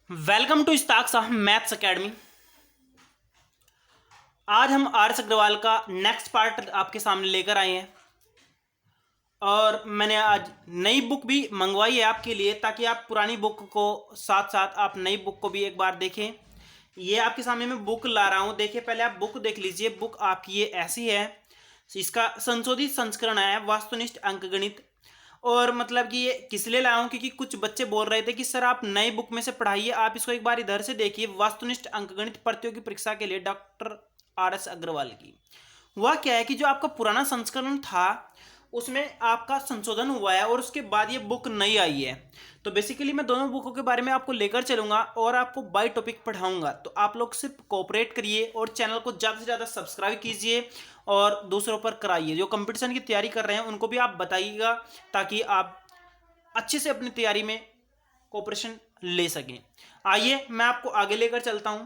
Welcome to Istaq साहब maths academy. आज हम आर.एस. अग्रवाल का नेक्स्ट पार्ट आपके सामने लेकर आए हैं और मैंने आज नई बुक भी मंगवाई है आपके लिए, ताकि आप पुरानी बुक को साथ साथ आप नई बुक को भी एक बार देखें। ये आपके सामने मैं बुक ला रहा हूँ, देखिए पहले आप बुक देख लीजिए। बुक आपकी ये ऐसी है, इसका संशोधित संस्करण है वास्तुनिष्ठ अंकगणित। और मतलब कि ये किस लिए लाया हूँ, क्योंकि कुछ बच्चे बोल रहे थे कि सर आप नई बुक में से पढ़ाइए, आप इसको एक बार इधर से देखिए। वास्तुनिष्ठ अंकगणित प्रतियोगी परीक्षा के लिए डॉक्टर आर.एस. अग्रवाल की। वह क्या है कि जो आपका पुराना संस्करण था उसमें आपका संशोधन हुआ है और उसके बाद ये बुक नई आई है। तो बेसिकली मैं दोनों बुकों के बारे में आपको लेकर चलूंगा और आपको बाय टॉपिक पढ़ाऊंगा। तो आप लोग सिर्फ कोऑपरेट करिए और चैनल को ज़्यादा से ज़्यादा सब्सक्राइब कीजिए और दूसरों पर कराइए। जो कंपटीशन की तैयारी कर रहे हैं उनको भी आप बताइएगा, ताकि आप अच्छे से अपनी तैयारी में कोऑपरेशन ले सकें। आइए मैं आपको आगे लेकर चलता हूं।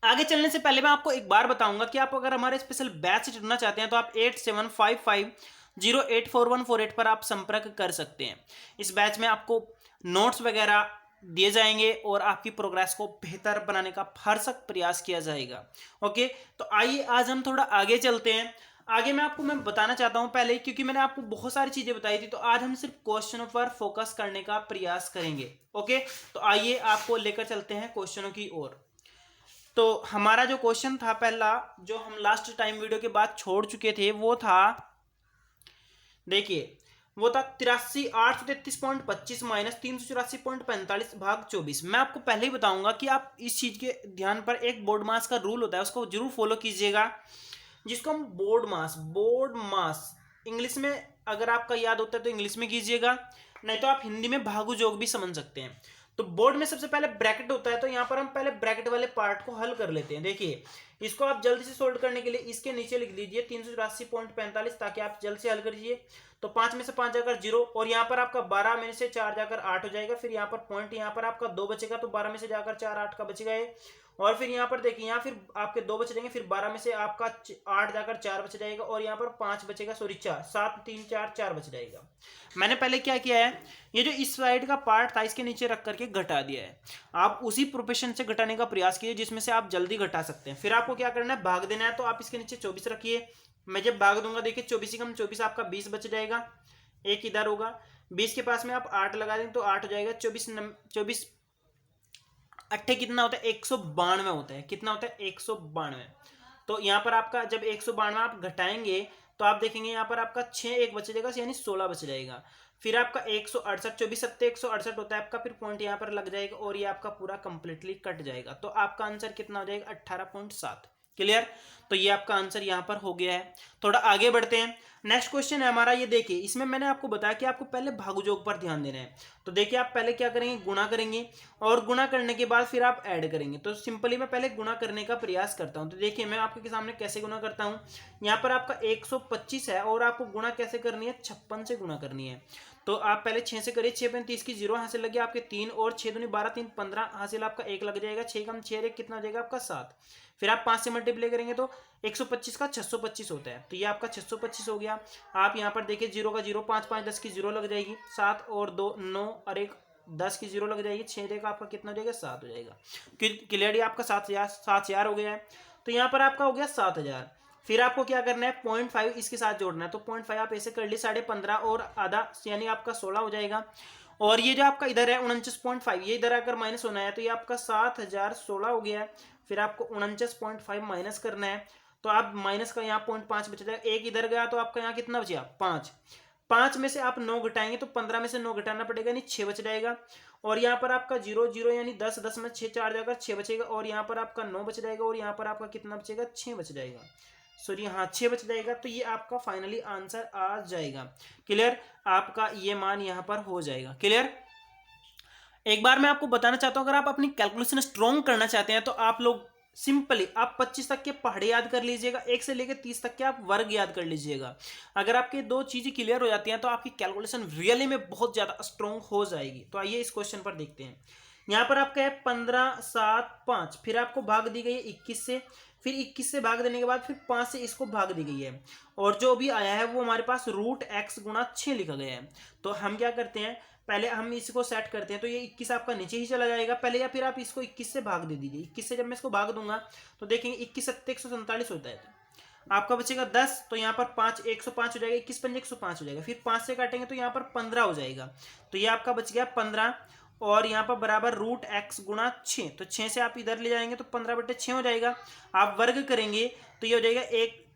आगे चलने से पहले मैं आपको एक बार बताऊंगा कि आप अगर हमारे स्पेशल बैच से जुड़ना चाहते हैं तो आप 8755084148 पर आप संपर्क कर सकते हैं। इस बैच में आपको नोट्स वगैरह दिए जाएंगे और आपकी प्रोग्रेस को बेहतर बनाने का भरसक प्रयास किया जाएगा। ओके, तो आइए आज हम थोड़ा आगे चलते हैं। आगे मैं बताना चाहता हूं पहले, क्योंकि मैंने आपको बहुत सारी चीजें बताई थी, तो आज हम सिर्फ क्वेश्चनों पर फोकस करने का प्रयास करेंगे। ओके, तो आइए आपको लेकर चलते हैं क्वेश्चनों की ओर। तो हमारा जो क्वेश्चन था पहला, जो हम लास्ट टाइम वीडियो के बाद छोड़ चुके थे, वो था, देखिए वो था 83,833.25 माइनस 384.45 भाग 24। मैं आपको पहले ही बताऊंगा कि आप इस चीज के ध्यान पर, एक बोर्ड मास का रूल होता है उसको जरूर फॉलो कीजिएगा, जिसको हम बोर्ड मास इंग्लिश में अगर आपका याद होता है तो इंग्लिश में कीजिएगा, नहीं तो आप हिंदी में भागु जोग भी समझ सकते हैं। तो बोर्ड में सबसे पहले ब्रैकेट होता है, तो यहां पर हम पहले ब्रैकेट वाले पार्ट को हल कर लेते हैं। देखिए इसको आप जल्दी से सोल्व करने के लिए इसके नीचे लिख दीजिए 384.45, ताकि आप जल्द से हल करिए। तो 5 में से 5 जाकर 0, और यहाँ पर आपका 12 में से 4 जाकर 8 हो जाएगा। फिर यहाँ पर पॉइंट, यहाँ पर आपका 2 बचेगा, तो 12 में से जाकर 4 8 का बचेगा ये। और फिर यहाँ पर देखिए, यहाँ फिर आपके 2 बच जाएंगे, फिर 12 में से आपका 8 जाकर 4 बच जाएगा, और यहाँ पर 5 बचेगा, सॉरी 4, 7 3 4 4 बच जाएगा। मैंने पहले क्या किया है, ये जो इस साइड का पार्ट था इसके नीचे रख करके घटा दिया है। आप उसी प्रोपेशन से घटाने का प्रयास कीजिए जिसमें से आप जल्दी घटा सकते हैं। फिर आपको क्या करना है, भाग देना है। तो आप इसके नीचे 24 रखिए। मैं जब भाग दूंगा, देखिए 24 कम 24 आपका 20 बच जाएगा, एक इधर होगा। 20 के पास में आप 8 लगा दें तो 8 हो जाएगा। 24 अट्ठे कितना होता है, 192 होता है। कितना होता है, 192। तो यहाँ पर आपका जब 192 आप घटाएंगे तो आप देखेंगे यहाँ पर आपका 6 एक बच जाएगा, यानी 16 बच जाएगा। फिर आपका 168, 24 सत्ते 168 होता है आपका, फिर पॉइंट यहाँ पर लग जाएगा और ये आपका पूरा कंप्लीटली कट जाएगा। तो आपका आंसर कितना हो जाएगा, 18.7। क्लियर? तो ये आपका आंसर यहाँ पर हो गया है। थोड़ा आगे बढ़ते हैं। नेक्स्ट क्वेश्चन है हमारा, ये देखिए इसमें मैंने आपको बताया कि आपको पहले भागुजोग पर ध्यान देना है। तो देखिए आप पहले क्या करेंगे, गुणा करेंगे, और गुणा करने के बाद फिर आप ऐड करेंगे। तो सिंपली मैं पहले गुणा करने का प्रयास करता हूं। तो देखिए मैं आपके सामने कैसे गुणा करता हूं। यहाँ पर आपका 125 है और आपको गुणा कैसे करनी है, 56 से गुणा करनी है। तो आप पहले 6 से करिए, 6 30 की 0 हासिल लगी आपके 3, और 6 दूनी 12 3 15 हासिल आपका 1 लग जाएगा। 6 कम 6 1 कितना हो जाएगा आपका 7। फिर आप 5 से मल्टीप्लाई करेंगे तो 125 का 625 होता है। तो ये आपका 625 हो गया। आप यहाँ पर देखिए 0 का 0, 5 5 10 की 0 लग जाएगी, 7 और 2 9 और 1 10 की 0 लग जाएगी, 6 देगा आपका कितना हो जाएगा, 7 हो जाएगा। क्लियरली आपका 7,000 हो गया है। तो यहाँ पर आपका हो गया 7,000। फिर आपको क्या करना है, 0.5 इसके साथ जोड़ना है। तो 0.5 आप ऐसे कर ली, 15.5 और आधा यानी आपका 16 हो जाएगा। और ये जो आपका इधर है 49.5, ये इधर अगर माइनस होना है तो ये आपका 7,016 हो गया है। फिर आपको 49.5 माइनस करना है। तो आप माइनस का यहाँ 0.5 बच जाएगा, एक इधर गया तो आपका यहाँ कितना बचा, 5। 5 में से आप 9 घटाएंगे तो 15 में से 9 घटाना पड़ेगा, यानी 6 बच जाएगा। और यहाँ पर आपका 0 0 यानी 10 10 में 6 4 जाकर 6 बचेगा, और यहाँ पर आपका 9 बच जाएगा, और यहाँ पर आपका कितना बचेगा, 6 बच जाएगा। सॉरी हाँ 6 बच जाएगा। तो ये आपका फाइनली आंसर आ जाएगा। क्लियर? आपका ये मान यहाँ पर हो जाएगा। क्लियर? एक बार मैं आपको बताना चाहता हूं, अगर आप अपनी कैलकुलेशन स्ट्रॉन्ग करना चाहते हैं तो आप लोग सिंपली आप 25 तक के पहाड़े याद कर लीजिएगा, 1 से लेकर 30 तक के आप वर्ग याद कर लीजिएगा। अगर आपके दो चीजें क्लियर हो जाती हैं तो आपकी कैलकुलेशन रियली में बहुत ज्यादा स्ट्रॉन्ग हो जाएगी। तो आइए इस क्वेश्चन पर देखते हैं। यहाँ पर आपका है 15 7 5, फिर आपको भाग दी गई है 21 से, फिर 21 से भाग देने के बाद फिर 5 से इसको भाग दी गई है, और जो भी आया है वो हमारे पास √x गुणा 6 लिखा गया है। तो हम क्या करते हैं, पहले हम इसको सेट करते हैं, तो ये 21 आपका नीचे ही चला जाएगा पहले, या फिर आप इसको 21 से भाग दे दीजिए। 21 से जब मैं इसको भाग दूंगा तो देखेंगे 21 सत्ते 147 होता है, तो आपका बचेगा 10, तो यहाँ पर 5 105 हो जाएगा, 21 पंजे 105 हो जाएगा। फिर 5 से काटेंगे तो यहाँ पर 15 हो जाएगा, तो ये आपका बच गया 15, और यहाँ पर बराबर रूट एक्स गुणा 6, तो 6 से आप इधर ले जाएंगे तो 15/6 हो जाएगा। आप वर्ग करेंगे तो ये हो जाएगा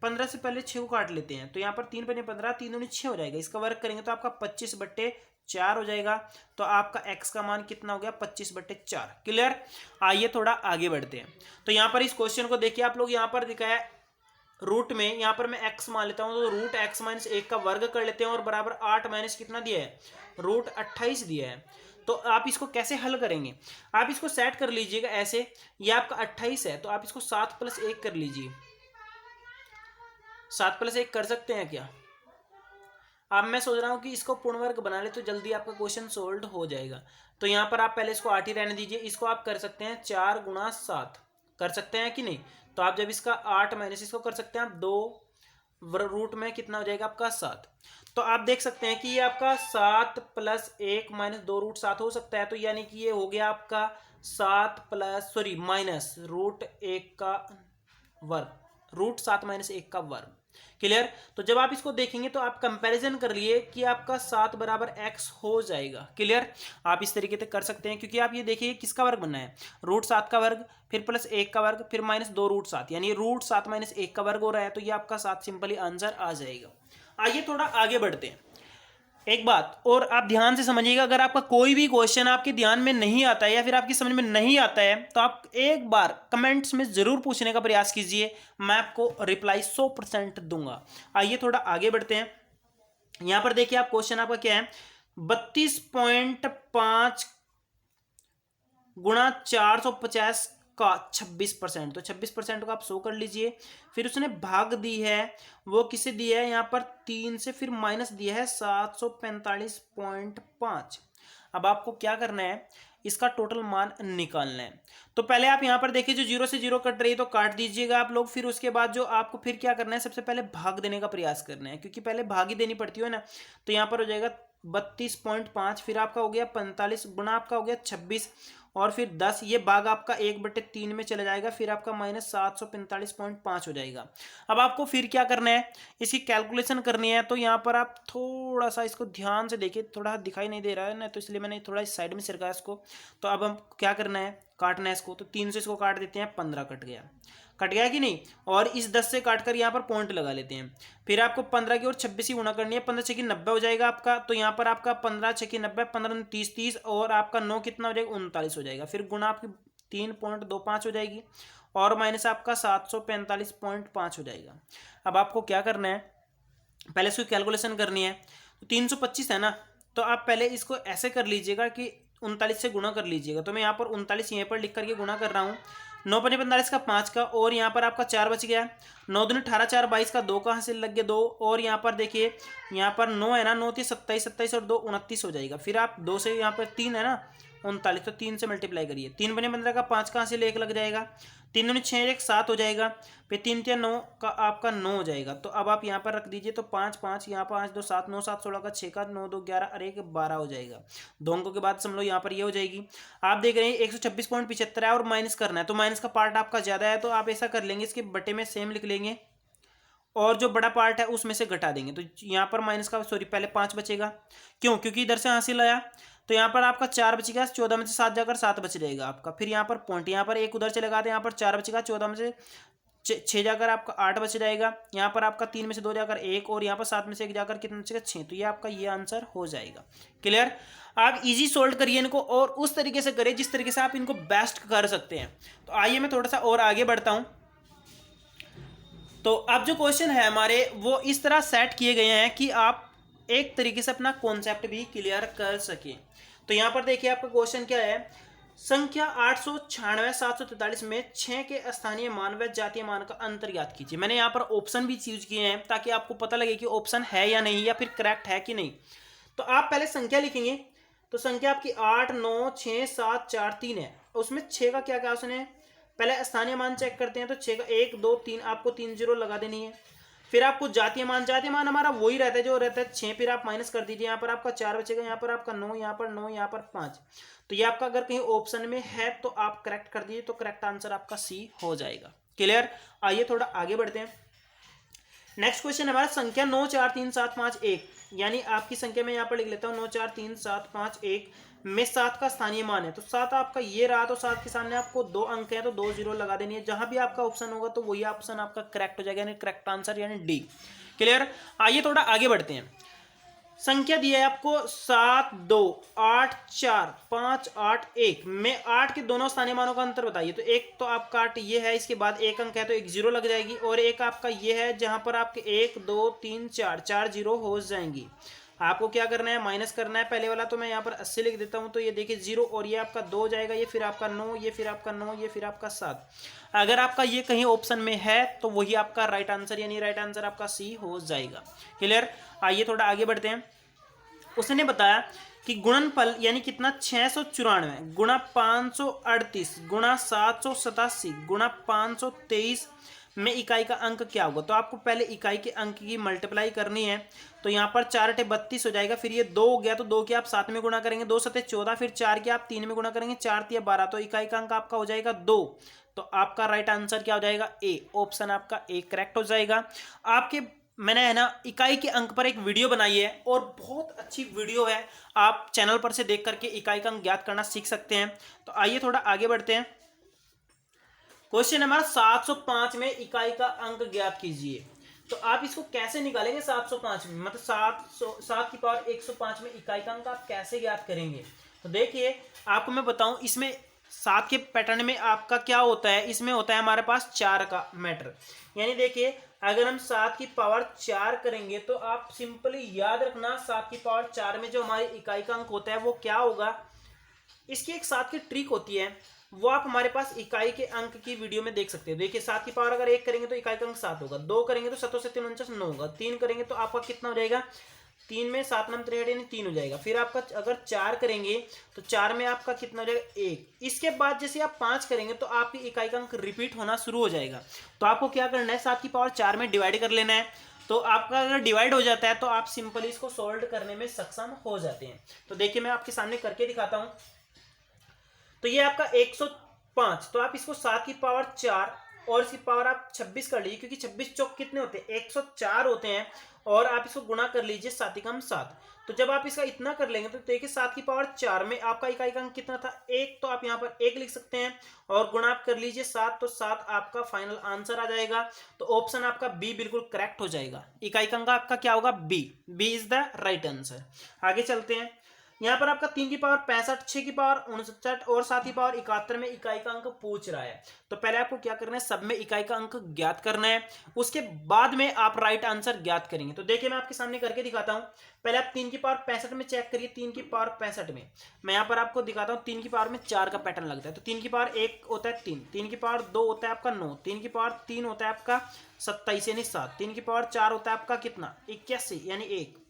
15 से पहले 6 को काट लेते हैं, तो यहाँ पर 3 पंजे 15, 3 दूनी 6 हो जाएगा। इसका वर्ग करेंगे तो आपका 25/4 हो जाएगा। तो आपका x का मान कितना हो गया 25/4। क्लियर। आइए थोड़ा आगे बढ़ते हैं। तो यहाँ पर इस क्वेश्चन को देखिए आप लोग, यहाँ पर दिखाया रूट में, यहाँ पर मैं x मान लेता हूँ, तो रूट x माइनस 1 का वर्ग कर लेते हैं, और बराबर 8 माइनस कितना दिया है, रूट 28 दिया है। तो आप इसको कैसे हल करेंगे, आप इसको सेट कर लीजिएगा ऐसे, ये आपका 28 है, तो आप इसको 7 + 1 कर लीजिए। 7 + 1 कर सकते हैं क्या? अब मैं सोच रहा हूँ कि इसको पूर्ण वर्ग बना ले तो जल्दी आपका क्वेश्चन सोल्व हो जाएगा। तो यहाँ पर आप पहले इसको 8 ही रहने दीजिए, इसको आप कर सकते हैं 4 × 7 कर सकते हैं कि नहीं। तो आप जब इसका 8 माइनस इसको कर सकते हैं आप 2 रूट में कितना हो जाएगा आपका 7। तो आप देख सकते हैं कि ये आपका 7 + 1 - 2 रूट 7 हो सकता है, तो यानी कि ये हो गया आपका 7 माइनस रूट 1 का वर्ग, रूट 7 - 1 का वर्ग। क्लियर। तो जब आप इसको देखेंगे तो आप कंपैरिजन कर लिए कि आपका 7 = x हो जाएगा। क्लियर। आप इस तरीके से कर सकते हैं, क्योंकि आप ये देखिए किसका वर्ग बनना है, रूट 7 का वर्ग, फिर +1 का वर्ग, फिर -2 रूट 7, यानी रूट 7 - 1 का वर्ग हो रहा है, तो ये आपका 7 सिंपली आंसर आ जाएगा। आइए थोड़ा आगे बढ़ते हैं। एक बात और आप ध्यान से समझिएगा, अगर आपका कोई भी क्वेश्चन आपके ध्यान में नहीं आता है या फिर आपकी समझ में नहीं आता है तो आप एक बार कमेंट्स में ज़रूर पूछने का प्रयास कीजिए, मैं आपको रिप्लाई 100% दूंगा। आइए थोड़ा आगे बढ़ते हैं। यहाँ पर देखिए आप क्वेश्चन आपका क्या है, 32.5 गुणा 450 का 26%, तो 26% को आप 100 कर लीजिए। फिर उसने भाग दी है, वो किसे दिया है, यहाँ पर 3 से, फिर माइनस दिया है 745.5। अब आपको क्या करना है, इसका टोटल मान निकालना है। तो पहले आप यहाँ पर देखिए जो 0 से 0 कट रही है तो काट दीजिएगा आप लोग। फिर उसके बाद जो आपको फिर क्या करना है, सबसे पहले भाग देने का प्रयास करना है, क्योंकि पहले भाग ही देनी पड़ती है ना। तो यहाँ पर हो जाएगा 32.5, फिर आपका हो गया 45 गुणा आपका हो गया 26, और फिर 10, ये भाग आपका 1/3 में चला जाएगा, फिर आपका -745.5 हो जाएगा। अब आपको फिर क्या करना है, इसकी कैलकुलेशन करनी है। तो यहाँ पर आप थोड़ा सा इसको ध्यान से देखिए, थोड़ा दिखाई नहीं दे रहा है ना, तो इसलिए मैंने थोड़ा इस साइड में सरका इसको। तो अब हम क्या करना है, काटना है इसको। तो 3 से इसको काट देते हैं, 15 कट गया कि नहीं। और इस 10 से काटकर यहाँ पर पॉइंट लगा लेते हैं। फिर आपको 15 की और 26 ही गुणा करनी है, 15 × 6 = 90 हो जाएगा आपका। तो यहाँ पर आपका 15 × 6 = 90, 15 × 30 30, और आपका 9 कितना हो जाएगा, 39 हो जाएगा। फिर गुणा आपकी 3.25 हो जाएगी, और माइनस आपका 745.5 हो जाएगा। अब आपको क्या करना है, पहले इसकी कैलकुलेशन करनी है। तो 325 है ना, तो आप पहले इसको ऐसे कर लीजिएगा कि 39 से गुणा कर लीजिएगा। तो मैं यहाँ पर 39 यहाँ पर लिख करके गुणा कर रहा हूँ। 9 × 5 = 45 का 5 का, और यहाँ पर आपका 4 बच गया। 9 दूनी 18, 4 22 का 2 कहाँ से लग गया 2, और यहाँ पर देखिए यहाँ पर 9 है ना, 9 3 27, 27 और 2 29 हो जाएगा। फिर आप 2 से यहाँ पर 3 है ना 39, तो 3 से मल्टीप्लाई करिए। 3 × 15 का 5 कहाँ से 1 लग जाएगा, 3 दूनी 6 1 7 हो जाएगा। फिर 3 × 9 का आपका 9 हो जाएगा। तो अब आप यहाँ पर रख दीजिए, तो 5 5 यहाँ 5 2 7 9 7 16 का 6 का 9 2 11 और 1 12 हो जाएगा। 2 अंकों के बाद समझ लो यहाँ पर ये हो जाएगी। आप देख रहे हैं 126.75 है, और माइनस करना है, तो माइनस का पार्ट आपका ज़्यादा है, तो आप ऐसा कर लेंगे, इसके बटे में सेम लिख लेंगे, और जो बड़ा पार्ट है उसमें से घटा देंगे। तो यहाँ पर माइनस का पहले 5 बचेगा, क्यों, क्योंकि इधर से हासिल आया। तो यहाँ पर आपका 4 बचेगा, 14 में से 7 जाकर 7 बच जाएगा आपका। फिर यहाँ पर पॉइंट, यहाँ पर 1 उधर से लगा दें, यहाँ पर 4 बचेगा, 14 में से 6 जाकर आपका 8 बच जाएगा। यहाँ पर आपका 3 में से 2 जाकर 1, और यहाँ पर 7 में से 1 जाकर कितना बचेगा 6। तो ये आपका ये आंसर हो जाएगा। क्लियर। आप इजी सोल्व करिए इनको, और उस तरीके से करिए जिस तरीके से आप इनको बेस्ट कर सकते हैं। तो आइए मैं थोड़ा सा और आगे बढ़ता हूँ। तो अब जो क्वेश्चन है हमारे वो इस तरह सेट किए गए हैं कि आप एक तरीके से अपना कॉन्सेप्ट भी क्लियर कर सकें। तो यहाँ पर देखिए आपका क्वेश्चन क्या है, संख्या 896 743 में 6 के स्थानीय मान व जातीय मान का अंतर ज्ञात कीजिए। मैंने यहाँ पर ऑप्शन भी यूज किए हैं ताकि आपको पता लगे कि ऑप्शन है या नहीं, या फिर करेक्ट है कि नहीं। तो आप पहले संख्या लिखेंगे। तो संख्या आपकी 8 9 6 7 4 3 है, उसमें 6 का क्या क्या उसने, पहले स्थानीय मान चेक करते हैं। तो 6 का 1 2 3, आपको 3 0 लगा देनी है। फिर आपको जातीय मान हमारा वही रहता है जो रहता है 6, फिर आप माइनस कर दीजिए, यहाँ पर आपका 4 बचेगा, यहाँ पर आपका 9, यहाँ पर 9, यहाँ पर 5। तो ये आपका अगर कहीं ऑप्शन में है तो आप करेक्ट कर दीजिए, तो करेक्ट आंसर आपका सी हो जाएगा। क्लियर। आइए थोड़ा आगे बढ़ते हैं। नेक्स्ट क्वेश्चन हमारा संख्या 9 4 3 7 5 1, यानी आपकी संख्या में यहाँ पर लिख लेता हूँ 9 4 3 7 5 1 में 7 का स्थानीय मान है। तो 7 आपका ये रहा, तो 7 के सामने आपको 2 अंक है तो 2 जीरो लगा देनी है। जहां भी आपका ऑप्शन होगा तो वही ऑप्शन आपका करेक्ट हो जाएगा, यानी करेक्ट आंसर यानी डी। क्लियर। आइए थोड़ा आगे बढ़ते हैं। संख्या दी है आपको 7 2 8 4 5 8 1 में 8 के दोनों स्थानीय मानों का अंतर बताइए। तो एक तो आपका 8 ये है, इसके बाद एक अंक है तो एक जीरो लग जाएगी, और एक आपका ये है जहां पर आपके 1 2 3 4 4 जीरो हो जाएंगी। आपको क्या करना है, माइनस करना है। पहले वाला तो मैं यहाँ पर 80 लिख देता हूँ, तो ये देखिए 0 और ये आपका 2 जाएगा, ये फिर आपका 9, ये फिर आपका 9, ये फिर आपका 7। अगर आपका ये कहीं ऑप्शन में है तो वही आपका राइट आंसर, यानी राइट आंसर आपका सी हो जाएगा। क्लियर। आइए थोड़ा आगे बढ़ते हैं। उसने बताया कि गुणनफल यानी कितना 694 गुणा 538 गुणा 787 गुणा 523 में इकाई का अंक क्या होगा। तो आपको पहले इकाई के अंक की मल्टीप्लाई करनी है। तो यहाँ पर 4 × 32 हो जाएगा, फिर ये 2 हो गया तो 2 के आप 7 में गुणा करेंगे, 2 7 14, फिर 4 के आप 3 में गुणा करेंगे, 4 3 12, तो इकाई का अंक आपका हो जाएगा 2। तो आपका राइट आंसर क्या हो जाएगा, ए। ऑप्शन आपका ए करेक्ट हो जाएगा। आपके मैंने है ना इकाई के अंक पर एक वीडियो बनाई है और बहुत अच्छी वीडियो है, आप चैनल पर से देख करके इकाई का अंक ज्ञात करना सीख सकते हैं। तो आइए थोड़ा आगे बढ़ते हैं। क्वेश्चन हमारा 705 में इकाई का अंक ज्ञात कीजिए। तो आप इसको कैसे निकालेंगे 705 में, मतलब 7 की पावर 105 में इकाई का अंक आप कैसे ज्ञात करेंगे। तो देखिए आपको मैं बताऊं, इसमें 7 के पैटर्न में आपका क्या होता है, इसमें होता है हमारे पास 4 का मैटर। यानी देखिए अगर हम 7 की पावर 4 करेंगे तो आप सिंपली याद रखना 7 की पावर 4 में जो हमारी इकाई का अंक होता है वो क्या होगा। इसकी एक 7 की ट्रिक होती है, वो आप हमारे पास इकाई के अंक की वीडियो में देख सकते हो। देखिए 7 की पावर अगर 1 करेंगे तो इकाई का अंक 7 होगा, 2 करेंगे तो 7 से 3 49 9 होगा, 3 करेंगे तो आपका कितना हो जाएगा, 3 में 7 नम 63 यानी 3 हो जाएगा। फिर आपका अगर 4 करेंगे तो 4 में आपका कितना हो जाएगा 1। इसके बाद जैसे आप 5 करेंगे तो आपकी इकाई का अंक रिपीट होना शुरू हो जाएगा। तो आपको क्या करना है, 7 की पावर 4 में डिवाइड कर लेना है। तो आपका अगर डिवाइड हो जाता है तो आप सिंपली इसको सोल्व करने में सक्षम हो जाते हैं। तो देखिए मैं आपके सामने करके दिखाता हूं। तो ये आपका 105, तो आप इसको 7 की पावर 4 और इसकी पावर आप 26 कर लीजिए, क्योंकि 26 चौक कितने होते हैं 104 होते हैं, और आप इसको गुणा कर लीजिए 7 × 7। तो जब आप इसका इतना कर लेंगे तो देखिए 7 की पावर 4 में आपका इकाई का अंक कितना था 1, तो आप यहाँ पर 1 लिख सकते हैं और गुणा आप कर लीजिए 7, तो 7 आपका फाइनल आंसर आ जाएगा। तो ऑप्शन आपका बी बिल्कुल करेक्ट हो जाएगा। इकाई का अंक आपका क्या होगा, B. B is the right answer. आगे चलते हैं। यहाँ पर आपका 3 की पावर 65, 6 की पावर 69 और 7 की पावर 71 में इकाई का अंक पूछ रहा है। तो पहले आपको क्या करना है, सब में इकाई का अंक ज्ञात करना है, उसके बाद में आप राइट आंसर ज्ञात करेंगे। तो देखिए मैं आपके सामने करके दिखाता हूं। पहले आप 3 की पावर 65 में चेक करिए, 3 की पावर 65 में मैं यहाँ पर आपको दिखाता हूँ। 3 की पावर में 4 का पैटर्न लगता है। तो 3 की पावर 1 होता है 3, 3 की पावर 2 होता है आपका 9, 3 की पावर 3 होता है आपका 27 यानी 7, 3 की पावर 4 होता है आपका कितना 81 यानी 1।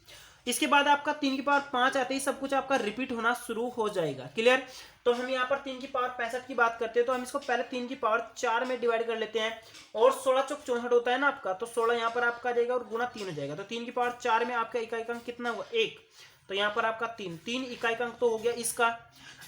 इसके बाद आपका 3 की पावर 5 आते ही सब कुछ आपका रिपीट होना शुरू हो जाएगा। क्लियर। तो हम यहाँ पर 3 की पावर 65 की बात करते हैं, तो हम इसको पहले 3 की पावर 4 में डिवाइड कर लेते हैं, और 16 चौक 64 होता है ना आपका, तो 16 यहाँ पर आपका आ जाएगा और गुणा 3 हो जाएगा। तो 3 की पावर 4 में आपका इकाई का अंक कितना हुआ 1, तो यहाँ पर आपका 3 इकाई का अंक तो हो गया इसका।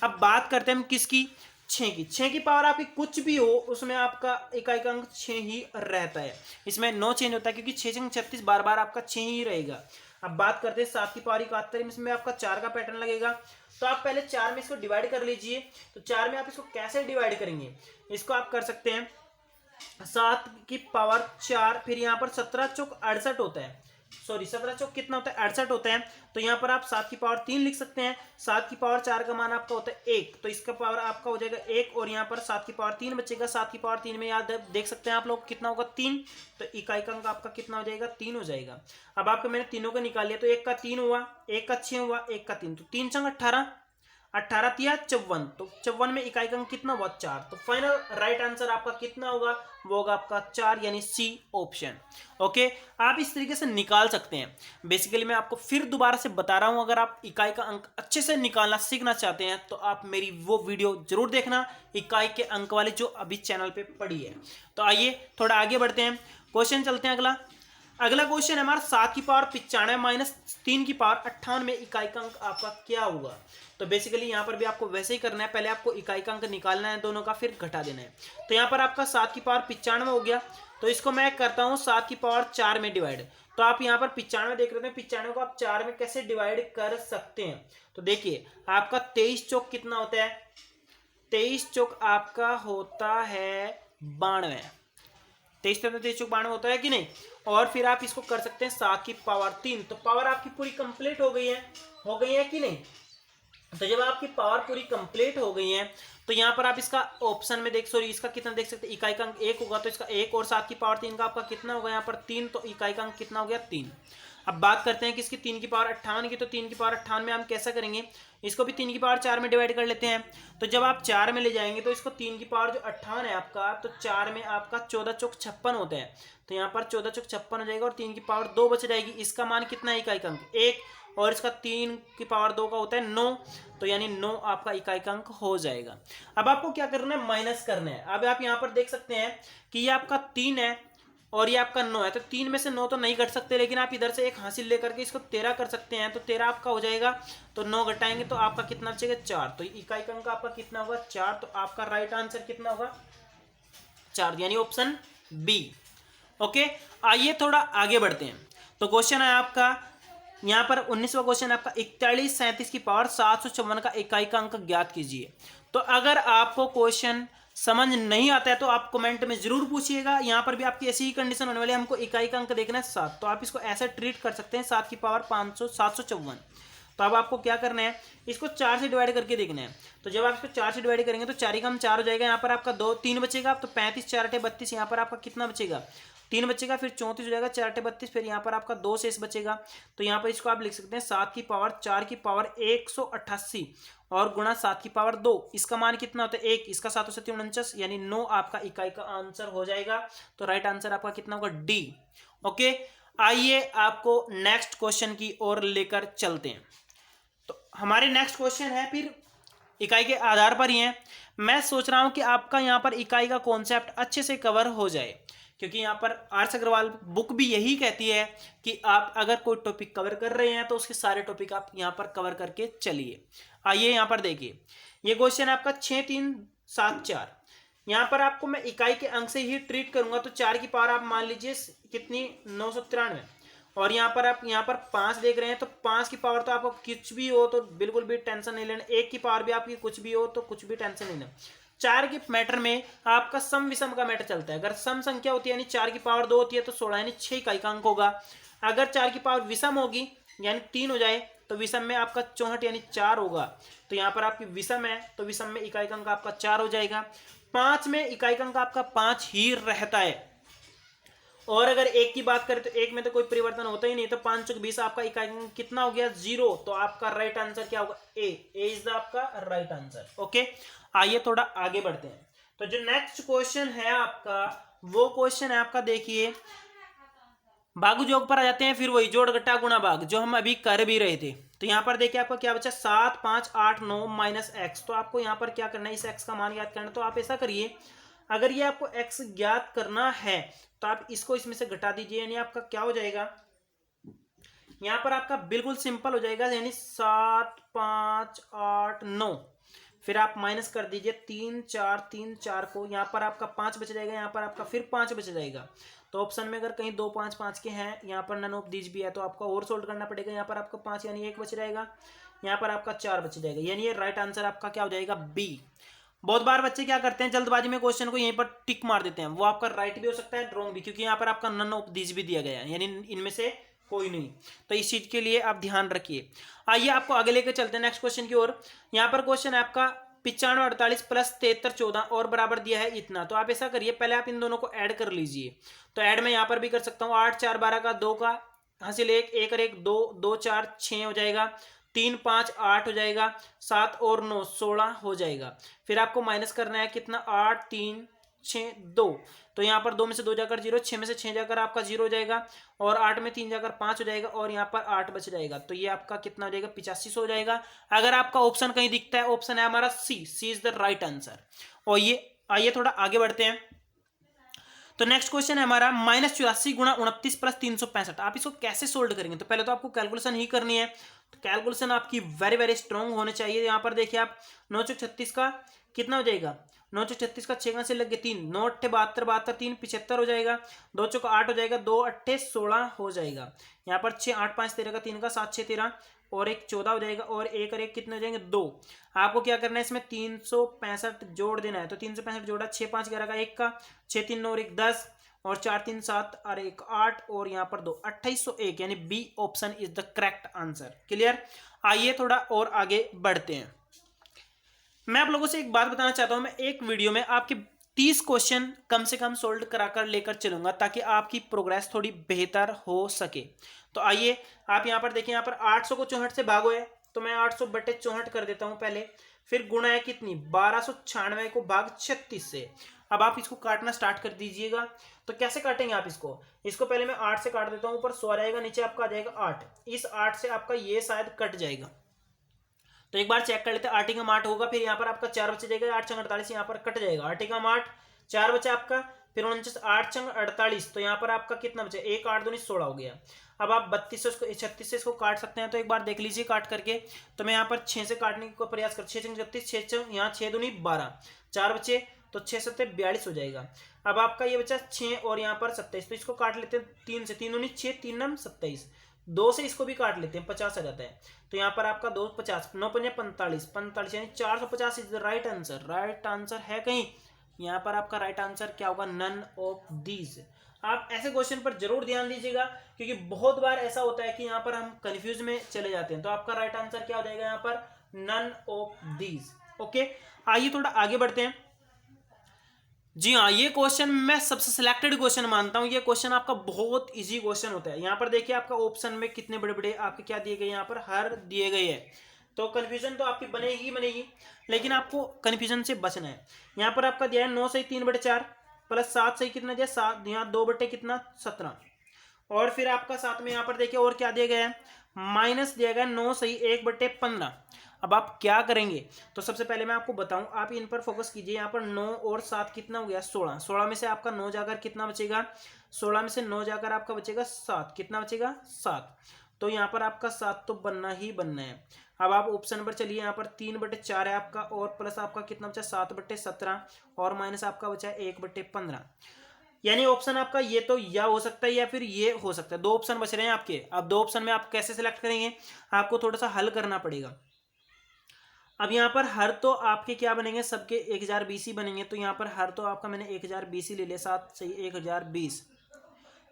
अब बात करते हैं हम किसकी, 6 की। 6 की पावर आपकी कुछ भी हो उसमें आपका इकाई का अंक 6 ही रहता है, इसमें नो चेंज होता है, क्योंकि 6 6 36 बार बार आपका 6 ही रहेगा। अब बात करते हैं 7 की पावर 71, इसमें आपका 4 का पैटर्न लगेगा। तो आप पहले 4 में इसको डिवाइड कर लीजिए। तो 4 में आप इसको कैसे डिवाइड करेंगे, इसको आप कर सकते हैं 7 की पावर 4, फिर यहाँ पर 17 चौक 68 होता है, सॉरी 17 चौक कितना होता है 68 होता है। तो यहाँ पर आप 7 की पावर 3 लिख सकते हैं। 7 की पावर 4 का मान आपका होता है 1, तो इसका पावर आपका हो जाएगा 1, और यहाँ पर 7 की पावर 3 बचेगा। 7 की पावर 3 में याद देख सकते हैं आप लोग कितना होगा 3, तो इकाई का अंक आपका कितना हो जाएगा 3 हो जाएगा। अब आपको मैंने तीनों को निकाल लिया, तो 1 का 3 हुआ, 1 का 6 हुआ, 1 का 3, तो 3 छंग 18, 18 तिया 54, तो 54 में इकाई का अंक कितना हुआ 4। तो फाइनल राइट आंसर आपका कितना होगा, वो होगा आपका 4 यानी सी ऑप्शन। ओके, आप इस तरीके से निकाल सकते हैं। बेसिकली मैं आपको फिर दोबारा से बता रहा हूं, अगर आप इकाई का अंक अच्छे से निकालना सीखना चाहते हैं तो आप मेरी वो वीडियो जरूर देखना, इकाई के अंक वाली, जो अभी चैनल पे पड़ी है। तो आइए थोड़ा आगे बढ़ते हैं, क्वेश्चन चलते हैं अगला। अगला क्वेश्चन है हमारा 7 की पावर 95 माइनस 3 की पावर 58 में इकाई का अंक आपका क्या होगा। तो बेसिकली यहाँ पर भी आपको वैसे ही करना है, पहले आपको इकाई का अंक निकालना है दोनों का, फिर घटा देना है। तो यहाँ पर आपका 7 की पावर 95 हो गया, तो इसको मैं करता हूँ 7 की पावर 4 में डिवाइड। तो आप यहाँ पर 95 देख रहे थे, 95 को आप 4 में कैसे डिवाइड कर सकते हैं। तो देखिए आपका 23 चौक कितना होता है, 23 चौक आपका होता है 92, 23 चौक 92 होता है कि नहीं। और फिर आप इसको कर सकते हैं 7 की पावर 3, तो पावर आपकी पूरी कंप्लीट हो गई है कि नहीं। तो जब आपकी पावर पूरी कंप्लीट हो गई है तो यहाँ पर आप इसका ऑप्शन में इसका कितना देख सकते हैं, इकाई का अंक 1 होगा तो इसका 1 और 7 की पावर 3 का आपका कितना होगा यहाँ पर 3, तो इकाई का अंक कितना हो गया 3। अब बात करते हैं कि इसकी 3 की पावर 58 की, तो 3 की पावर 58 में हम कैसा करेंगे, इसको भी 3 की पावर 4 में डिवाइड कर लेते हैं। तो जब आप 4 में ले जाएंगे तो इसको 3 की पावर जो 58 है आपका, तो 4 में आपका 14 चौक 56 होते हैं, तो यहाँ पर 14 चौक 56 हो जाएगा और 3 की पावर 2 बच जाएगी। इसका मान कितना है इकाई का अंक 1, और इसका 3 की पावर 2 का होता है 9, तो यानी 9 आपका इकाई का अंक हो जाएगा। अब आपको क्या करना है, माइनस करना है। अब आप यहाँ पर देख सकते हैं कि ये आपका 3 है और ये आपका 9 है, तो 3 में से 9 तो नहीं घट सकते, लेकिन आप इधर से एक हासिल लेकर के इसको 13 कर सकते हैं, तो 13 आपका हो जाएगा। तो 9 घटाएंगे तो आपका कितना बचेगा 4, तो इकाई का अंक आपका कितना होगा 4, तो आपका राइट आंसर कितना होगा 4, यानी ऑप्शन बी। ओके, आइए थोड़ा आगे बढ़ते हैं। तो क्वेश्चन है आपका यहाँ पर 19वां क्वेश्चन आपका 41 37 की पावर 754 का इकाई का अंक ज्ञात कीजिए। तो अगर आपको क्वेश्चन समझ नहीं आता है तो आप कमेंट में जरूर पूछिएगा। यहाँ पर भी आपकी ऐसी ही कंडीशन होने वाली है, हमको इकाई का अंक देखना है 7, तो आप इसको ऐसे ट्रीट कर सकते हैं 7 की पावर 754। तो अब आपको क्या करना है, इसको 4 से डिवाइड करके देखना है। तो जब आप इसको 4 से डिवाइड करेंगे तो 4 ही कम 4 हो जाएगा, यहाँ पर आपका 3 बचेगा, तो 35 4 8 32, यहाँ पर आपका कितना बचेगा 3 बचेगा, फिर 34 हो जाएगा, 4 8 32, फिर यहाँ पर आपका 2 शेष बचेगा। तो यहाँ पर इसको आप लिख सकते हैं 7 की पावर 4 की पावर 188 और गुणा 7 की पावर 2, इसका मान कितना होता है 1, इसका 7 से 49, यानी 9 आपका इकाई का आंसर हो जाएगा। तो राइट आंसर आपका कितना होगा डी। ओके, आइए आपको नेक्स्ट क्वेश्चन की ओर लेकर चलते हैं। तो हमारे नेक्स्ट क्वेश्चन है फिर इकाई के आधार पर ही है। मैं सोच रहा हूं कि आपका यहाँ पर इकाई का कॉन्सेप्ट अच्छे से कवर हो जाए, क्योंकि यहाँ पर आर एस अग्रवाल बुक भी यही कहती है कि आप अगर कोई टॉपिक कवर कर रहे हैं तो उसके सारे टॉपिक आप यहाँ पर कवर करके चलिए। आइए यहाँ पर देखिए, ये क्वेश्चन है आपका 6 3 7 4। यहाँ पर आपको मैं इकाई के अंक से ही ट्रीट करूंगा। तो 4 की पावर आप मान लीजिए कितनी 993, और यहाँ पर आप यहाँ पर 5 देख रहे हैं, तो 5 की पावर तो आपको कुछ भी हो तो बिल्कुल भी टेंशन नहीं लेना, 1 की पावर भी आपकी कुछ भी हो तो कुछ भी टेंशन नहीं लेना। 4 के मैटर में आपका सम विषम का मैटर चलता है। अगर सम संख्या होती है यानी 4 की पावर 2 होती है तो 16 यानी 6 इकाई का अंक होगा। अगर 4 की पावर विषम होगी यानी 3 हो जाए तो विषम में आपका 64 यानी 4 होगा। तो यहाँ पर आपकी विषम है तो विषम में इकाई का अंक आपका 4 हो जाएगा। 5 में इकाई का अंक आपका 5 ही रहता है। और अगर 1 की बात करें तो 1 में तो कोई परिवर्तन होता ही नहीं, तो 5 चौक 20 आपका इकाई अंक कितना हो गया 0। तो आपका राइट आंसर क्या होगा ए इज द आपका राइट आंसर। ओके, आइए थोड़ा आगे बढ़ते हैं। तो जो नेक्स्ट क्वेश्चन है आपका वो क्वेश्चन है आपका देखिए भागु योग पर आ जाते हैं, फिर वही जोड़ घटा गुणा भाग जो हम अभी कर भी रहे थे। तो यहाँ पर देखिए आपका क्या बचा 7 5 8 9 माइनस एक्स। तो आपको यहाँ पर क्या करना है, इस एक्स का मान याद करना है। तो आप ऐसा करिए, अगर ये आपको x ज्ञात करना है तो आप इसको इसमें से घटा दीजिए, यानी आपका क्या हो जाएगा यहाँ पर आपका बिल्कुल सिंपल हो जाएगा, यानी 7 5 8 9, फिर आप माइनस कर दीजिए 3 4 को, यहाँ पर आपका 5 बच जाएगा, यहाँ पर आपका फिर 5 बच जाएगा। तो ऑप्शन में अगर कहीं 2 5 5 के हैं, यहाँ पर नन ऑफ दीज भी है तो आपको और सोल्व करना पड़ेगा। यहाँ पर आपका 5 यानी 1 बच जाएगा, यहाँ पर आपका 4 बच जाएगा, यानी ये राइट आंसर आपका क्या हो जाएगा बी। बहुत बार बच्चे क्या करते हैं जल्दबाजी में क्वेश्चन को यहीं पर टिक मार देते हैं, वो आपका राइट भी हो सकता है रॉन्ग भी, क्योंकि यहाँ पर आपका नन ऑफ दीज भी दिया गया है, यानी इनमें से कोई नहीं। तो इस चीज के लिए आप ध्यान रखिए। आइए आपको आगे लेकर चलते हैं नेक्स्ट क्वेश्चन की ओर। यहाँ पर क्वेश्चन है आपका 95 48 प्लस 73 14 और बराबर दिया है इतना। तो आप ऐसा करिए, पहले आप इन दोनों को ऐड कर लीजिए। तो ऐड में यहाँ पर भी कर सकता हूँ, 8 4 12 का 2 का हासिल 1 1 और 1 2 2 4 6 हो जाएगा, 3 5 8 हो जाएगा, 7 और 9 16 हो जाएगा। फिर आपको माइनस करना है कितना 8 3 6 2। तो यहाँ पर 2 में से 2 जाकर 0, 6 में से 6 जाकर आपका 0 हो जाएगा, और 8 में 3 जाकर 5 हो जाएगा, और यहाँ पर 8 बच जाएगा। तो ये आपका कितना हो जाएगा 85 हो जाएगा। अगर आपका ऑप्शन कहीं दिखता है, ऑप्शन है हमारा सी इज द राइट आंसर। और ये आइए थोड़ा आगे बढ़ते हैं। तो नेक्स्ट क्वेश्चन है हमारा -84 गुणा 29 प्लस 365। आप इसको कैसे सोल्व करेंगे? तो पहले तो आपको कैलकुलेशन ही करनी है, तो कैलकुलेशन आपकी वेरी वेरी स्ट्रॉन्ग होने चाहिए। यहाँ पर देखिए आप 9 चौक 36 का कितना हो जाएगा, 9 चौक 36 का 6 से लग गए 3, 9 अट्ठे 72, 72 3 75 हो जाएगा, 2 चौक 8 हो जाएगा, 2 अट्ठे 16 हो जाएगा। यहाँ पर 6 8 5 13 का 3 का 7 6 13 और एक 14 हो जाएगा, और एक और एक कितने हो जाएंगे 2। आपको क्या करना है इसमें 365 जोड़ देना है, तो 365 जोड़ा 6 5 11 का 1 का, 6 3 9 और 1 10 और 4 3 7 और 1 8 और यहाँ पर 2 2801, यानी B option is the correct answer. Clear? आइए थोड़ा और आगे बढ़ते हैं। मैं आप लोगों से एक बात बताना चाहता हूं, मैं एक वीडियो में आपके 30 क्वेश्चन कम से कम सोल्व कराकर लेकर चलूंगा ताकि आपकी प्रोग्रेस थोड़ी बेहतर हो सके। तो आइए आप यहां पर देखिए, यहां पर 800 को 64 से भागो है, तो मैं 800 बटे 64 कर देता हूं पहले, फिर गुणा है कितनी 1296 को भाग 36 से। अब आप इसको काटना स्टार्ट कर दीजिएगा। तो कैसे काटेंगे आप इसको पहले मैं 8 से काट देता हूं, ऊपर 100 रहेगा, नीचे आपका आ जाएगा 8। इस 8 से आपका ये शायद कट जाएगा, तो एक बार चेक कर लेते हैं। 8 का 8 होगा, फिर यहाँ पर आपका 4 बचे जाएगा, 8 48 यहाँ पर कट जाएगा, 8 का 8 4 बचा आपका, फिर 49 8 48, तो यहाँ पर आपका कितना बचा 1 8 2 16 हो गया। अब आप 32 से 36 से इसको काट सकते हैं, तो एक बार देख लीजिए काट करके। तो मैं यहाँ पर 6 से काटने का प्रयास कर, 6 36 6 यहाँ 6 दूनी 12, 4 बचे, तो 6 7 42 हो जाएगा। अब आपका ये बचा 6 और यहाँ पर 27, तो इसको काट लेते हैं 3 से, 3 दूनी 6 3 9 27, 2 से इसको भी काट लेते हैं, 50 आ जाता है। तो यहाँ पर आपका 2 50 9 5 45 45, यानी 450 is the right answer. Right answer है कहीं? यहाँ पर आपका राइट आंसर क्या होगा? None of these. आप ऐसे क्वेश्चन पर जरूर ध्यान दीजिएगा, क्योंकि बहुत बार ऐसा होता है कि यहाँ पर हम कंफ्यूज में चले जाते हैं। तो आपका राइट आंसर क्या हो जाएगा यहाँ पर? None of these. ओके, आइए थोड़ा आगे बढ़ते हैं। जी हाँ, ये क्वेश्चन मैं सबसे सिलेक्टेड क्वेश्चन मानता हूँ। ये क्वेश्चन आपका बहुत इजी क्वेश्चन होता है। यहाँ पर देखिए आपका ऑप्शन में कितने बड़े बड़े आपके क्या दिए गए, यहाँ पर हर दिए गए हैं, तो कंफ्यूजन तो आपकी बनेगी बनेगी, लेकिन आपको कंफ्यूजन से बचना है। यहाँ पर आपका दिया है 9 सही 3 बटे 4 प्लस 7 सही कितना दिया 7, यहाँ 2 बटे कितना 17, और फिर आपका साथ में यहाँ पर देखिए और क्या दिया गया है, माइनस दिया गया 9 सही 1 बटे 15। अब आप क्या करेंगे? तो सबसे पहले मैं आपको बताऊं, आप इन पर फोकस कीजिए। यहाँ पर 9 और 7 कितना हो गया 16, 16 में से आपका 9 जाकर कितना बचेगा, 16 में से 9 जाकर आपका बचेगा 7, कितना बचेगा 7। तो यहाँ पर आपका 7 तो बनना ही बनना है। अब आप ऑप्शन पर चलिए, यहाँ पर 3 बटे 4 है आपका, और प्लस आपका कितना बचा 7 बटे 17, और माइनस आपका बचा 1 बटे 15, यानी ऑप्शन आपका ये तो या हो सकता है या फिर ये हो सकता है। दो ऑप्शन बच रहे हैं आपके। अब दो ऑप्शन में आप कैसे सिलेक्ट करेंगे? आपको थोड़ा सा हल करना पड़ेगा। अब यहाँ पर हर तो आपके क्या बनेंगे, सबके 1020 ही बनेंगे। तो यहाँ पर हर तो आपका मैंने 1020 ही ले लिया, 7 सही 1020।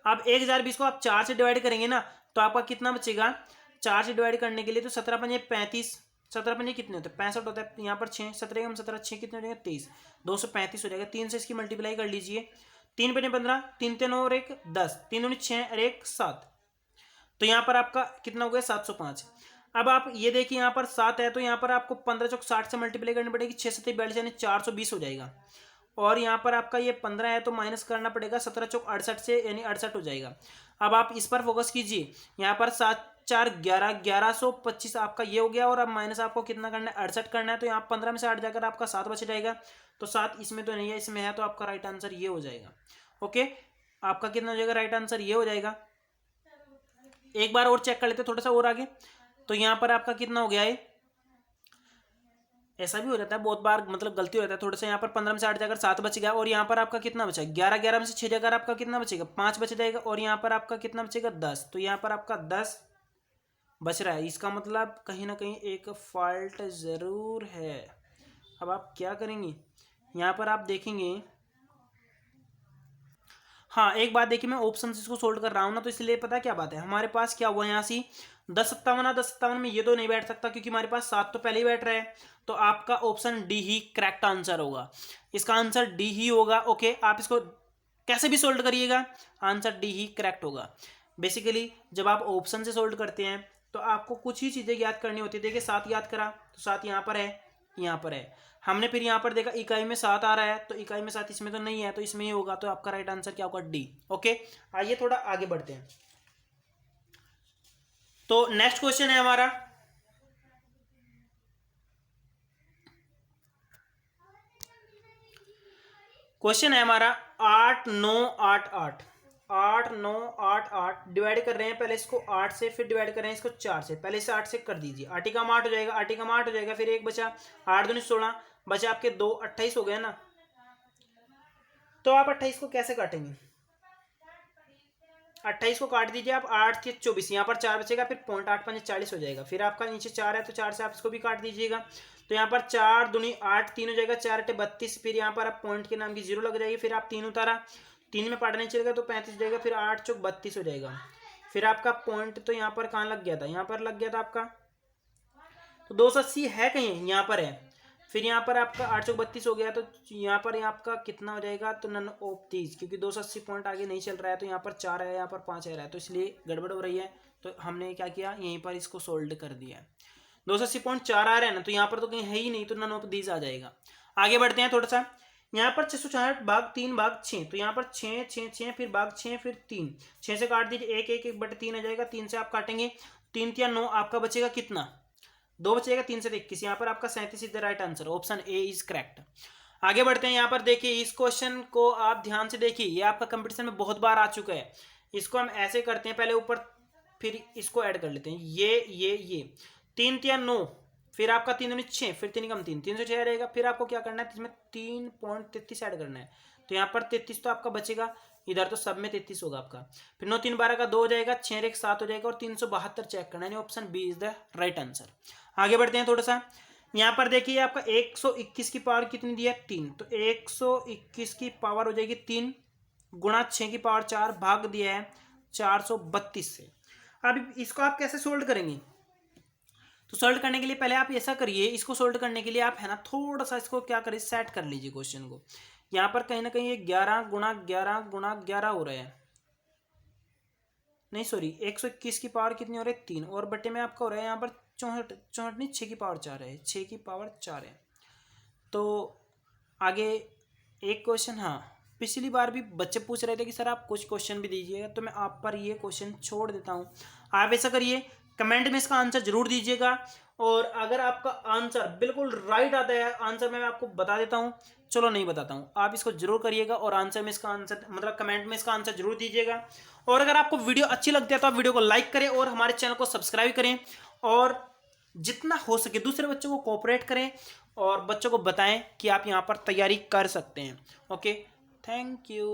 अब 1020 को आप 4 से डिवाइड करेंगे ना, तो आपका कितना बचेगा? 4 से डिवाइड करने के लिए तो 17 पंजे 35, 17 पंजे कितने होते हैं 65 होता है। यहाँ पर 6 17 हम 17 6 कितने हो जाएगा 23, 235 हो जाएगा। 3 से इसकी मल्टीप्लाई कर लीजिए, 3 पंजे 15, 3 3 और 1 10, 3 दूनी 6 और 1 7, तो यहाँ पर आपका कितना हो गया 705। अब आप ये देखिए यहाँ पर 7 है, तो यहाँ पर आपको 15 चौक 60 से मल्टीप्लाई करनी पड़ेगी, 6 7 42 यानी 420 हो जाएगा। और यहाँ पर आपका ये 15 है, तो माइनस करना पड़ेगा 17 चौक 68 से, यानी 68 हो जाएगा। अब आप इस पर फोकस कीजिए, यहाँ पर 7 4 11 1125 आपका ये हो गया, और अब माइनस आपको कितना करना है 68 करना है। तो यहाँ 15 में से 8 जाकर आपका 7 बच जाएगा, तो 7 इसमें तो नहीं है, इसमें है, तो आपका राइट आंसर ये हो जाएगा। ओके, आपका कितना हो जाएगा राइट आंसर ये हो जाएगा। एक बार और चेक कर लेते थोड़ा सा और आगे। तो यहाँ पर आपका कितना हो गया है, ऐसा भी हो जाता है बहुत बार, मतलब गलती हो जाता है थोड़ा सा। यहाँ पर 15 में से 8 जाकर 7 बच गया, और यहाँ पर आपका कितना बचा 11 11 में से 6 जाकर आपका कितना बचेगा 5 बच जाएगा, और यहाँ पर आपका कितना बचेगा 10, तो यहाँ पर आपका 10 बच रहा है। इसका मतलब कहीं ना कहीं एक फॉल्ट ज़रूर है। अब आप क्या करेंगे, यहाँ पर आप देखेंगे, हाँ एक बात देखिए, मैं ऑप्शन से इसको सोल्व कर रहा हूँ ना, तो इसलिए पता क्या बात है, हमारे पास क्या हुआ यहाँ से 1057 1057 में ये तो नहीं बैठ सकता, क्योंकि हमारे पास 7 तो पहले ही बैठ रहा है। तो आपका ऑप्शन डी ही करेक्ट आंसर होगा, इसका आंसर डी ही होगा। ओके, आप इसको कैसे भी सोल्व करिएगा, आंसर डी ही करेक्ट होगा। बेसिकली जब आप ऑप्शन से सोल्व करते हैं तो आपको कुछ ही चीज़ें याद करनी होती है। देखिए 7 याद करा, तो 7 यहाँ पर है, यहाँ पर है। हमने फिर यहाँ पर देखा इकाई में 7 आ रहा है, तो इकाई में 7 इसमें तो नहीं है, तो इसमें ही होगा। तो आपका राइट आंसर क्या होगा डी। ओके, आइए थोड़ा आगे बढ़ते हैं। तो नेक्स्ट क्वेश्चन है हमारा, क्वेश्चन है हमारा 8 9 8 8 8 9 8 8 डिवाइड कर रहे हैं, पहले इसको 8 से, फिर डिवाइड कर रहे हैं इसको 4 से। पहले इसे 8 से कर दीजिए, 8 का 8 हो जाएगा, 8 का 8 हो जाएगा, फिर एक बचा, 8 दूनी 16, बचा आपके 2, 28 हो गया ना। तो आप 28 को कैसे काटेंगे? 28 को काट दीजिए आप, 8 × 24, यहाँ पर 4 बचेगा, फिर 0.8 40 हो जाएगा। फिर आपका नीचे 4 है तो 4 से आप इसको भी काट दीजिएगा। तो यहाँ पर 4 दूनी 8, 3 हो जाएगा, 4 × 32, फिर यहाँ पर आप पॉइंट के नाम की 0 लग जाएगी। फिर आप 3 उतारा, 3 में पार्ट नहीं चलेगा तो 35 हो जाएगा, फिर 8 × 32 हो जाएगा। फिर आपका पॉइंट तो यहाँ पर कहाँ लग गया था? यहाँ पर लग गया था आपका। तो 280 है कहीं, यहाँ पर है। फिर यहाँ पर आपका 8 × 32 हो गया, तो यहाँ पर आपका कितना हो जाएगा? तो नन ऑफ दीज, क्योंकि 280 पॉइंट आगे नहीं चल रहा है, तो यहाँ पर 4 है, यहाँ पर 5 आ रहा है, तो इसलिए गड़बड़ हो रही है। तो हमने क्या किया, यहीं पर इसको सोल्व कर दिया है। 280 पॉइंट 4 आ रहा है ना, तो यहाँ पर तो कहीं है ही नहीं, तो नन ऑफ दीज आ जाएगा। आगे बढ़ते हैं थोड़ा सा। यहाँ पर 666 भाग 3 भाग 6, तो यहाँ पर 6 6 6, फिर भाग 6, फिर 3, 6 से काट दीजिए, 1 1 1 बटे 3 आ जाएगा। 3 से आप काटेंगे, 3 × 9, आपका बचेगा कितना? 2 बचेगा। 3 से 21, यहाँ पर आपका 37 is the right answer, option A is correct. आगे बढ़ते हैं। यहाँ पर देखिए, इस क्वेश्चन को आप ध्यान से देखिए, ये आपका कंपटीशन में बहुत बार आ चुका है। इसको हम ऐसे करते हैं, पहले ऊपर, फिर इसको ऐड कर लेते हैं, ये 3 × 9, फिर आपका 3 दूनी 6, फिर 3 कम 3, 3 से 6 रहेगा। फिर आपको क्या करना है, इसमें 3.33 ऐड करना है। तो यहाँ पर 33 तो आपका बचेगा, इधर तो सब में 33 होगा आपका। फिर 9 3 12 का 2 हो जाएगा, 6 1 7 हो जाएगा, और 372 चेक करना है। Option B is the right answer. आगे बढ़ते हैं थोड़ा सा। यहाँ पर देखिए, आपका 121 की पावर कितनी दी है? 3। तो 121 की पावर हो जाएगी 3 गुणा 6 की पावर 4 भाग दिया है 432 से। अब इसको आप कैसे सोल्व करेंगे? तो सोल्व करने के लिए पहले आप ऐसा करिए, इसको सोल्व करने के लिए आप है ना थोड़ा सा इसको क्या करिए, सेट कर लीजिए क्वेश्चन को। यहाँ पर कहीं ना कहीं ये 11 गुणा 11 गुणा 11 हो रहा है, नहीं सॉरी, 121 की पावर कितनी हो रही है? 3, और बटे में आपका हो रहा है यहाँ पर 64 नहीं, 6 की पावर 4 है, 6 की पावर 4 है। तो आगे एक क्वेश्चन, हाँ पिछली बार भी बच्चे पूछ रहे थे कि सर आप कुछ क्वेश्चन भी दीजिएगा, तो मैं आप पर ये क्वेश्चन छोड़ देता हूँ। आप ऐसा करिए, कमेंट में इसका आंसर जरूर दीजिएगा, और अगर आपका आंसर बिल्कुल राइट आता है, आंसर मैं आपको बता देता हूँ, चलो नहीं बताता हूँ, आप इसको जरूर करिएगा, और आंसर में इसका आंसर मतलब कमेंट में इसका आंसर जरूर दीजिएगा। और अगर आपको वीडियो अच्छी लगती है तो आप वीडियो को लाइक करें, और हमारे चैनल को सब्सक्राइब करें, और जितना हो सके दूसरे बच्चों को कोऑपरेट करें, और बच्चों को बताएं कि आप यहाँ पर तैयारी कर सकते हैं। Okay, thank you.